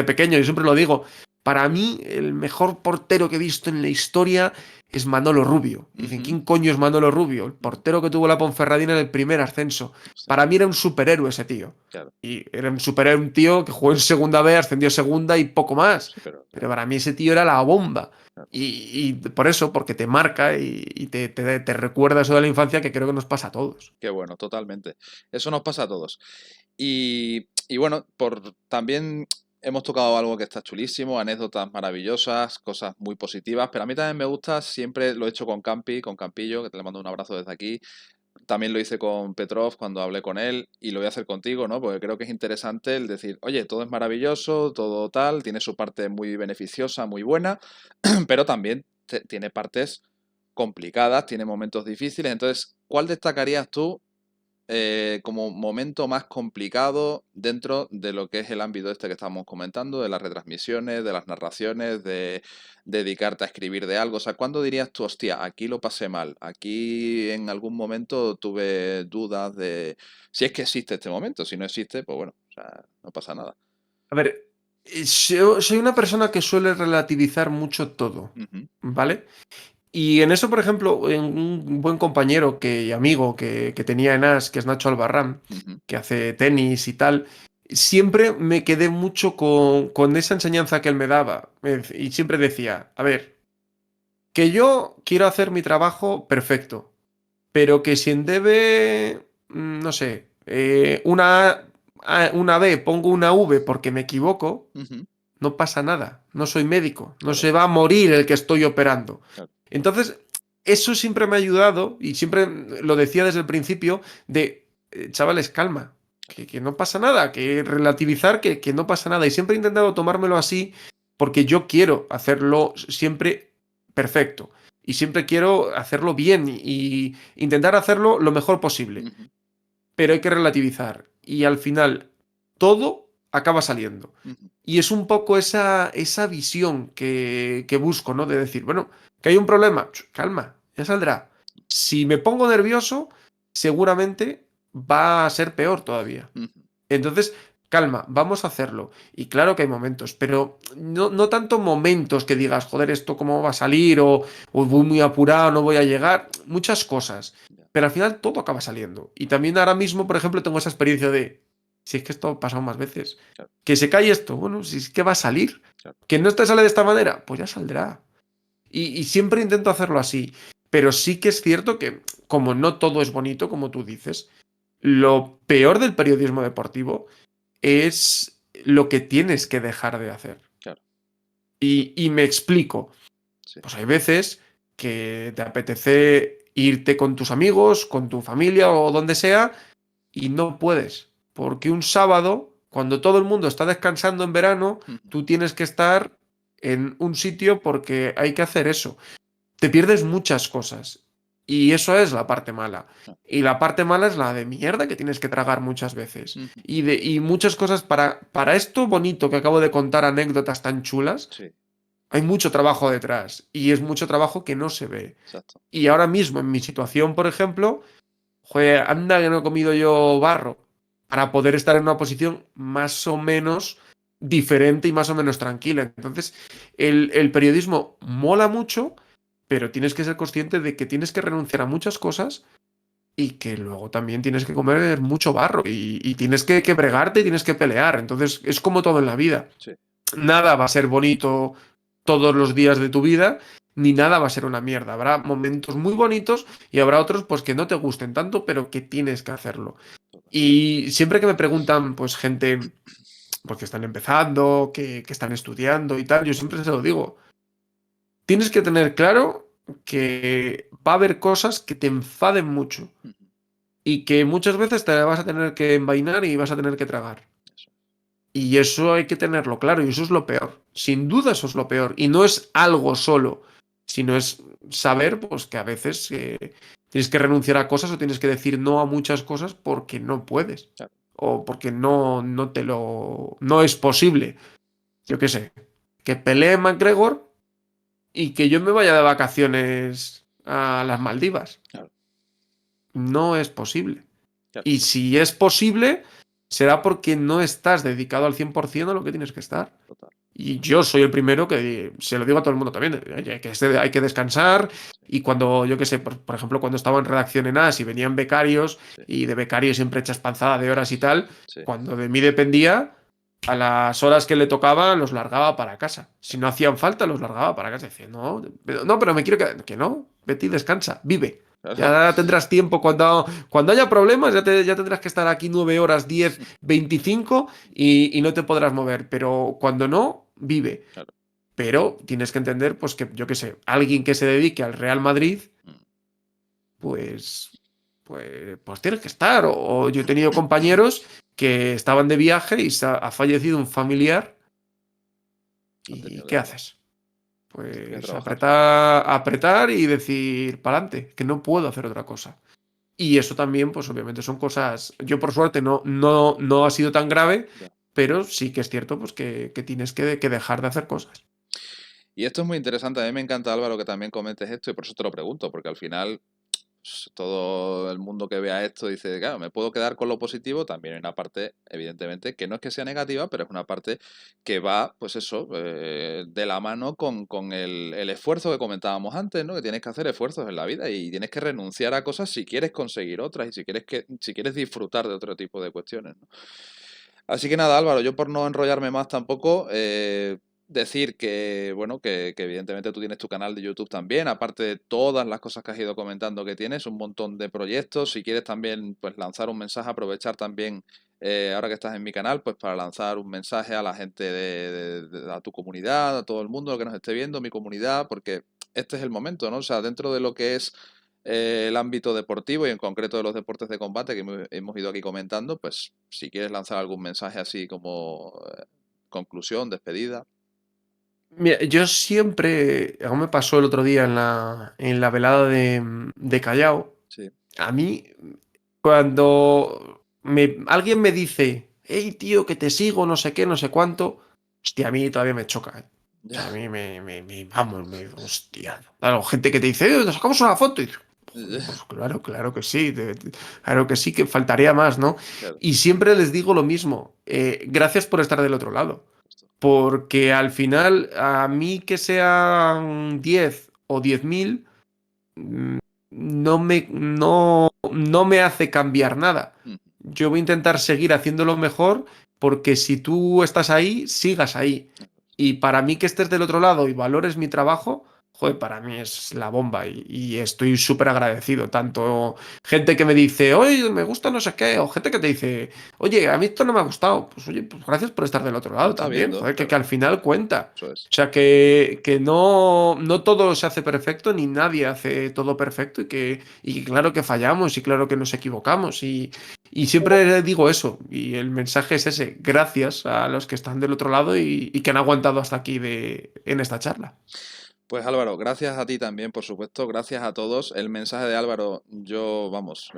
pequeño, yo siempre lo digo. Para mí, el mejor portero que he visto en la historia es Manolo Rubio. Dicen, Ujú, ¿quién coño es Manolo Rubio? El ujú. portero que tuvo la Ponferradina en el primer ascenso. Sí, Para mí era un superhéroe ese tío. claro, Y era un superhéroe, un tío que jugó en segunda B, ascendió a segunda y poco más. sí, pero Pero claro, para mí ese tío era la bomba. claro. Y por eso, porque te marca y te recuerda eso de la infancia que creo que nos pasa a todos. Qué bueno, totalmente. Eso nos pasa a todos. Y bueno, también hemos tocado algo que está chulísimo, anécdotas maravillosas, cosas muy positivas, pero a mí también me gusta, siempre lo he hecho con Campi, con Campillo, que te le mando un abrazo desde aquí. También lo hice con Petrov cuando hablé con él y lo voy a hacer contigo, ¿no? Porque creo que es interesante el decir, oye, todo es maravilloso, todo tal, tiene su parte muy beneficiosa, muy buena, pero también tiene partes complicadas, tiene momentos difíciles. Entonces, ¿cuál destacarías tú como momento más complicado dentro de lo que es el ámbito este que estamos comentando, de las retransmisiones, de las narraciones, de dedicarte a escribir de algo? O sea, ¿cuándo dirías tú, hostia, aquí lo pasé mal? Aquí en algún momento tuve dudas de si es que existe este momento. Si no existe, pues bueno, o sea, no pasa nada. A ver, yo soy una persona que suele relativizar mucho todo, Ujú, ¿vale? Y en eso, por ejemplo, en un buen compañero y amigo que tenía en AS, que es Nacho Albarrán, ujú, que hace tenis y tal, siempre me quedé mucho con esa enseñanza que él me daba. Y siempre decía, a ver, que yo quiero hacer mi trabajo perfecto, pero que si en debe, no sé, una B pongo una V porque me equivoco, ujú, no pasa nada, no soy médico, no claro, se va a morir el que estoy operando. claro. Entonces, eso siempre me ha ayudado y siempre lo decía desde el principio de, chavales, calma, que no pasa nada, que relativizar que no pasa nada. Y siempre he intentado tomármelo así porque yo quiero hacerlo siempre perfecto y siempre quiero hacerlo bien y intentar hacerlo lo mejor posible. Ujú, Pero hay que relativizar y al final todo acaba saliendo. ujú, Y es un poco esa visión que busco, ¿no? De decir, bueno, que hay un problema, calma, ya saldrá. Si me pongo nervioso, seguramente va a ser peor todavía. ujú, Entonces, calma, vamos a hacerlo. Y claro que hay momentos, pero no tanto momentos que digas, joder, esto cómo va a salir, o voy muy apurado, no voy a llegar, muchas cosas. ya, Pero al final todo acaba saliendo. Y también ahora mismo, por ejemplo, tengo esa experiencia de, si es que esto ha pasado más veces, claro, que se cae esto, bueno, si es que va a salir. claro. Que no te sale de esta manera, pues ya saldrá. Y siempre intento hacerlo así. Pero sí que es cierto que, como no todo es bonito, como tú dices, lo peor del periodismo deportivo es lo que tienes que dejar de hacer. Claro, Y me explico. sí. Pues hay veces que te apetece irte con tus amigos, con tu familia o donde sea, y no puedes. Porque un sábado, cuando todo el mundo está descansando en verano, Ujú, tú tienes que estar en un sitio porque hay que hacer eso. Te pierdes muchas cosas. Y eso es la parte mala. claro, Y la parte mala es la de mierda que tienes que tragar muchas veces. ujú, Y muchas cosas para esto bonito que acabo de contar, anécdotas tan chulas, sí, hay mucho trabajo detrás. Y es mucho trabajo que no se ve. exacto. Y ahora mismo, en mi situación, por ejemplo, joder, anda que no he comido yo barro para poder estar en una posición más o menos diferente y más o menos tranquila. Entonces, el periodismo mola mucho, pero tienes que ser consciente de que tienes que renunciar a muchas cosas y que luego también tienes que comer mucho barro y tienes que bregarte y tienes que pelear. Entonces, es como todo en la vida. Sí, Nada va a ser bonito todos los días de tu vida, ni nada va a ser una mierda. Habrá momentos muy bonitos y habrá otros pues que no te gusten tanto, pero que tienes que hacerlo. total. Y siempre que me preguntan, pues gente pues, que están empezando, que están estudiando y tal, yo siempre se lo digo. Tienes que tener claro que va a haber cosas que te enfaden mucho Ujú, y que muchas veces te vas a tener que envainar y vas a tener que tragar. eso. Y eso hay que tenerlo claro, y eso es lo peor. Sin duda eso es lo peor. Y no es algo solo, sino es saber pues, que a veces Tienes que renunciar a cosas o tienes que decir no a muchas cosas porque no puedes. Claro, O porque no te lo. No es posible. Yo qué sé. Que pelee McGregor y que yo me vaya de vacaciones a las Maldivas. claro, No es posible. claro, Y si es posible, será porque no estás dedicado al 100% a lo que tienes que estar. total. Y yo soy el primero que se lo digo a todo el mundo también. Hay que descansar. Sí, Y cuando, yo qué sé, por ejemplo, cuando estaba en redacción en AS y venían becarios, sí, y de becario siempre echas panzada de horas y tal, sí, cuando de mí dependía, a las horas que le tocaba los largaba para casa. Si no hacían falta, los largaba para casa. Decía, no, pero me quiero quedar. Que no, vete y descansa, vive. claro. Ya tendrás tiempo cuando haya problemas, ya tendrás que estar aquí 9 horas, 10, 25 y no te podrás mover. Pero cuando no, vive. Claro. Pero tienes que entender, pues que, yo qué sé, alguien que se dedique al Real Madrid, Mm. pues, pues tiene que estar. O yo he tenido compañeros que estaban de viaje y ha fallecido un familiar. Han ¿Y tenido que qué trabajar. haces? Que Pues trabajar. apretar y decir para adelante, que no puedo hacer otra cosa. Y eso también, pues obviamente son cosas. Yo por suerte no ha sido tan grave, Ya. pero sí que es cierto, pues que tienes que dejar de hacer cosas. Y esto es muy interesante. A mí me encanta, Álvaro, que también comentes esto y por eso te lo pregunto, porque al final pues, todo el mundo que vea esto dice, claro, me puedo quedar con lo positivo. También hay una parte, evidentemente, que no es que sea negativa, pero es una parte que va, pues eso, de la mano con el esfuerzo que comentábamos antes, ¿no? Que tienes que hacer esfuerzos en la vida y tienes que renunciar a cosas si quieres conseguir otras y si quieres disfrutar de otro tipo de cuestiones, ¿no? Así que nada, Álvaro, yo por no enrollarme más tampoco, decir que, bueno, que evidentemente tú tienes tu canal de YouTube también, aparte de todas las cosas que has ido comentando que tienes, un montón de proyectos. Si quieres también, pues lanzar un mensaje, aprovechar también, ahora que estás en mi canal, pues para lanzar un mensaje a la gente a tu comunidad, a todo el mundo que nos esté viendo, mi comunidad, porque este es el momento, ¿no? O sea, dentro de lo que es el ámbito deportivo y en concreto de los deportes de combate que hemos ido aquí comentando, pues si quieres lanzar algún mensaje así como conclusión, despedida. Mira, yo siempre, algo me pasó el otro día en la velada de Callao, Sí, a mí, cuando alguien me dice, hey tío, que te sigo, no sé qué, no sé cuánto, hostia, a mí todavía me choca, ¿eh? O sea, a ya. mí vamos, hostia. Claro, gente que te dice, nos sacamos una foto. Y dices, joder, pues claro, claro que sí, claro que sí, que faltaría más, ¿no? Claro, Y siempre les digo lo mismo, gracias por estar del otro lado. justo. Porque al final, a mí que sean 10 o 10.000, mm, no me hace cambiar nada. Mm, Yo voy a intentar seguir haciéndolo mejor porque si tú estás ahí, sigas ahí. Y para mí que estés del otro lado y valores mi trabajo, joder, para mí es la bomba y estoy súper agradecido. Tanto gente que me dice, oye, me gusta no sé qué, o gente que te dice, oye, a mí esto no me ha gustado. Pues oye, pues gracias por estar del otro se lado está también, viendo, joder, que claro, al final cuenta. eso es. O sea, que no todo se hace perfecto, ni nadie hace todo perfecto y que claro que fallamos y claro que nos equivocamos y siempre digo eso, y el mensaje es ese, gracias a los que están del otro lado y que han aguantado hasta aquí en esta charla. Pues Álvaro, gracias a ti también, por supuesto, gracias a todos. El mensaje de Álvaro, yo, vamos,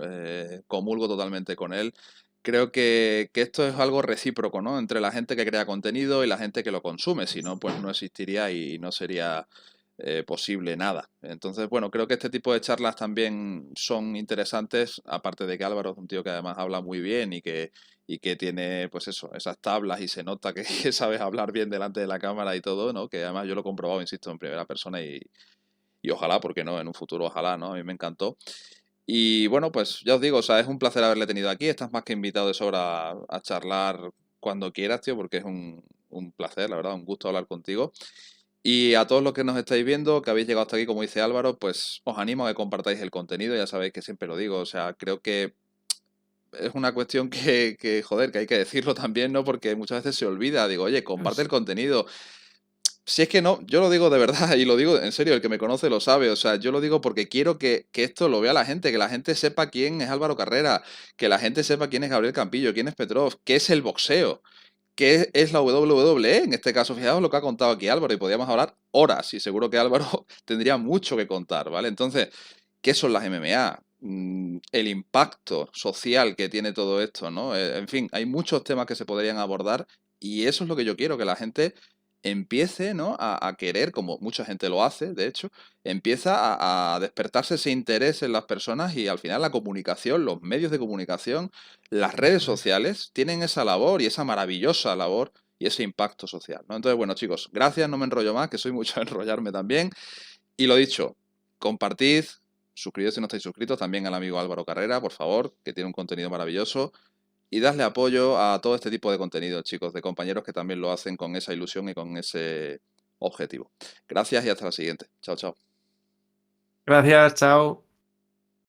comulgo totalmente con él. Creo que esto es algo recíproco, ¿no? Entre la gente que crea contenido y la gente que lo consume, si no, pues no existiría y no sería posible nada. Entonces, bueno, creo que este tipo de charlas también son interesantes, aparte de que Álvaro es un tío que además habla muy bien y que tiene, pues eso, esas tablas y se nota que, que sabes hablar bien delante de la cámara y todo, ¿no? Que además yo lo he comprobado, insisto, en primera persona y ojalá, porque no, en un futuro ojalá, ¿no? A mí me encantó. Y bueno, pues ya os digo, o sea, es un placer haberle tenido aquí. Estás más que invitado de sobra a charlar cuando quieras, tío, porque es un placer, la verdad, un gusto hablar contigo. Y a todos los que nos estáis viendo, que habéis llegado hasta aquí, como dice Álvaro, pues os animo a que compartáis el contenido, ya sabéis que siempre lo digo, o sea, creo que es una cuestión joder, que hay que decirlo también, ¿no? Porque muchas veces se olvida, digo, oye, comparte el contenido. Si es que no, yo lo digo de verdad y lo digo en serio, el que me conoce lo sabe, o sea, yo lo digo porque quiero que esto lo vea la gente, que la gente sepa quién es Álvaro Carrera, que la gente sepa quién es Gabriel Campillo, quién es Petrov, qué es el boxeo, qué es la WWE en este caso. Fijaos lo que ha contado aquí Álvaro y podríamos hablar horas y seguro que Álvaro tendría mucho que contar, ¿vale? Entonces, qué son las MMA, el impacto social que tiene todo esto, ¿no? En fin, hay muchos temas que se podrían abordar y eso es lo que yo quiero, que la gente empiece, ¿no? a querer, como mucha gente lo hace, de hecho, empieza a despertarse ese interés en las personas y al final la comunicación, los medios de comunicación, las redes Eso es. sociales tienen esa labor y esa maravillosa labor y ese impacto social, ¿no? Entonces, bueno, chicos, gracias, no me enrollo más, que soy mucho a enrollarme también. Y lo dicho, compartid, suscribid si no estáis suscritos, también al amigo Álvaro Carrera, por favor, que tiene un contenido maravilloso. Y dadle apoyo a todo este tipo de contenido, chicos, de compañeros que también lo hacen con esa ilusión y con ese objetivo. Gracias y hasta la siguiente. Chao, chao. Gracias, chao.